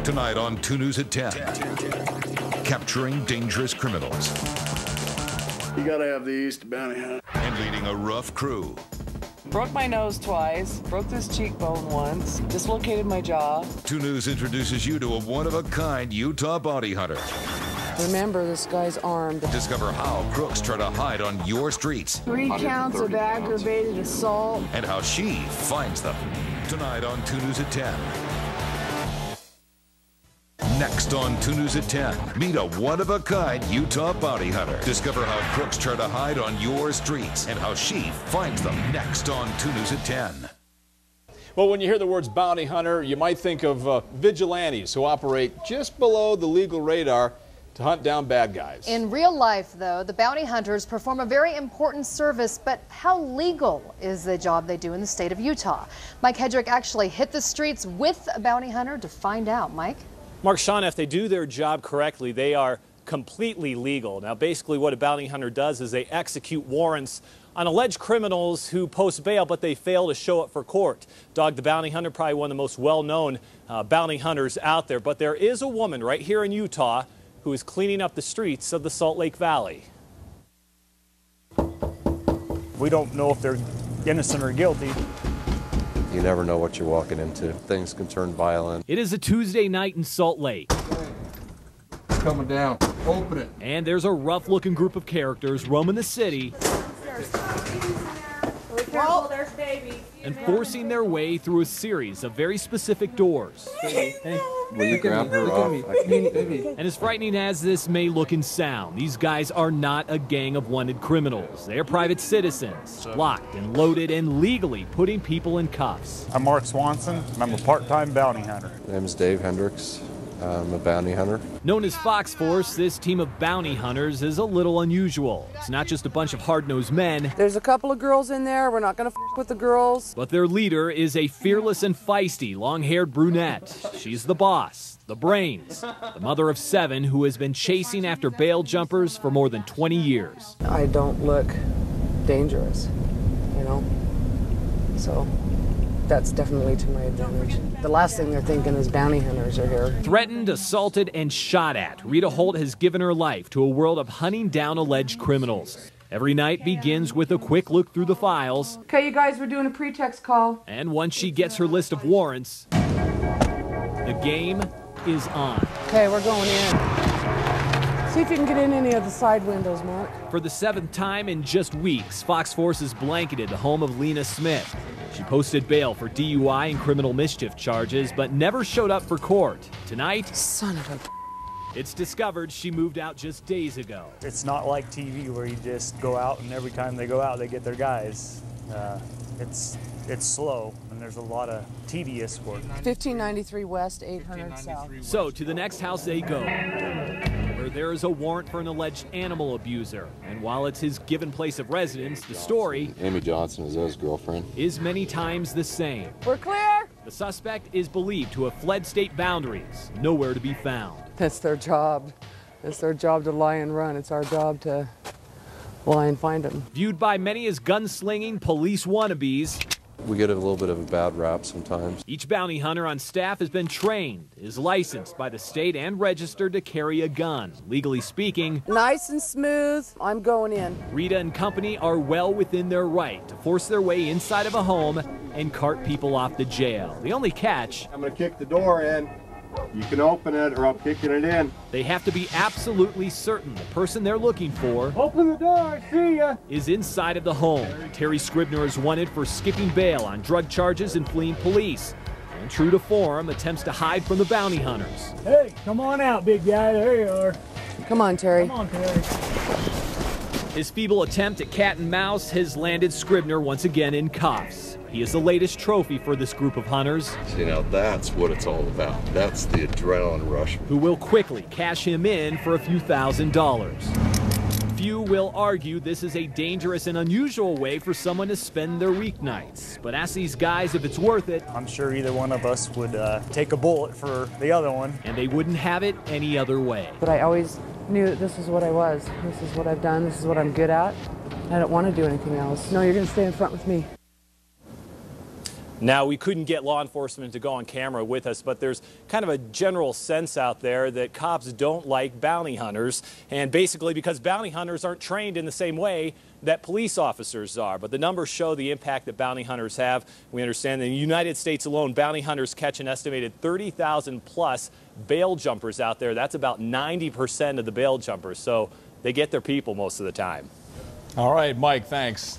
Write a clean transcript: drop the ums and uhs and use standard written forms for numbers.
Tonight on 2 News at 10. Capturing dangerous criminals. You gotta have these to bounty hunt. And leading a rough crew. Broke my nose twice, broke this cheekbone once, dislocated my jaw. 2 News introduces you to a one-of-a-kind Utah bounty hunter. Remember, this guy's armed. Discover how crooks try to hide on your streets. 3 counts of aggravated assault. And how she finds them. Tonight on 2 News at 10. Next on 2 News at 10, meet a one-of-a-kind Utah bounty hunter. Discover how crooks try to hide on your streets and how she finds them. Next on 2 News at 10. Well, when you hear the words bounty hunter, you might think of vigilantes who operate just below the legal radar to hunt down bad guys. In real life, though, the bounty hunters perform a very important service, but how legal is the job they do in the state of Utah? Mike Hedrick actually hit the streets with a bounty hunter to find out. Mike? Mark, Sean, if they do their job correctly, they are completely legal. Now, basically what a bounty hunter does is they execute warrants on alleged criminals who post bail, but they fail to show up for court. Dog the Bounty Hunter, probably one of the most well-known bounty hunters out there. But there is a woman right here in Utah who is cleaning up the streets of the Salt Lake Valley. We don't know if they're innocent or guilty. You never know what you're walking into. Things can turn violent. It is a Tuesday night in Salt Lake. It's coming down. Open it. And there's a rough-looking group of characters roaming the city and forcing their way through a series of very specific doors. Will you grab her off? And as frightening as this may look and sound, these guys are not a gang of wanted criminals. They are private citizens, locked and loaded and legally putting people in cuffs. I'm Mark Swanson, and I'm a part-time bounty hunter. My name is Dave Hendricks. I'm a bounty hunter. Known as Fox Force, this team of bounty hunters is a little unusual. It's not just a bunch of hard-nosed men. There's a couple of girls in there. We're not going to f with the girls. But their leader is a fearless and feisty, long-haired brunette. She's the boss, the brains, the mother of 7 who has been chasing after bail jumpers for more than 20 years. I don't look dangerous, you know, so that's definitely to my advantage. The last thing they're thinking is bounty hunters are here. Threatened, assaulted, and shot at, Rita Holt has given her life to a world of hunting down alleged criminals. Every night begins with a quick look through the files. Okay, you guys, we're doing a pretext call. And once she gets her list of warrants, the game is on. Okay, we're going in. See if you can get in any of the side windows, Mark. For the 7th time in just weeks, Fox Force has blanketed the home of Lena Smith. She posted bail for DUI and criminal mischief charges, but never showed up for court. Tonight, son of a... it's discovered she moved out just days ago. It's not like TV where you just go out and every time they go out they get their guys. It's slow and there's a lot of tedious work. 1593 West, 800 South. So to the next house they go, where there is a warrant for an alleged animal abuser. And while it's his given place of residence, the story, Amy Johnson is his girlfriend, is many times the same. We're clear! The suspect is believed to have fled state boundaries, nowhere to be found. That's their job. It's their job to lie and run. It's our job to lie and find them. Viewed by many as gunslinging police wannabes, we get a little bit of a bad rap sometimes. Each bounty hunter on staff has been trained, is licensed by the state and registered to carry a gun. Legally speaking, nice and smooth. I'm going in. Rita and company are well within their right to force their way inside of a home and cart people off to jail. The only catch, I'm gonna kick the door in. You can open it or I'm kicking it in. They have to be absolutely certain the person they're looking for, Open the door, see ya! is inside of the home. Terry Scribner is wanted for skipping bail on drug charges and fleeing police. And true to form, attempts to hide from the bounty hunters. Hey, come on out, big guy. There you are. Come on, Terry. Come on, Terry. His feeble attempt at cat and mouse has landed Scribner once again in cuffs. He is the latest trophy for this group of hunters. See, now that's what it's all about. That's the adrenaline rush. Who will quickly cash him in for a few $1,000s. Few will argue this is a dangerous and unusual way for someone to spend their weeknights. But ask these guys if it's worth it. I'm sure either one of us would take a bullet for the other one. And they wouldn't have it any other way. But I always knew that this is what I was. This is what I've done. This is what I'm good at. I don't want to do anything else. No, you're going to stay in front with me. Now, we couldn't get law enforcement to go on camera with us, but there's kind of a general sense out there that cops don't like bounty hunters, and basically because bounty hunters aren't trained in the same way that police officers are. But the numbers show the impact that bounty hunters have. We understand that in the United States alone, bounty hunters catch an estimated 30,000 plus bail jumpers out there. That's about 90% of the bail jumpers, so they get their people most of the time. All right, Mike, thanks.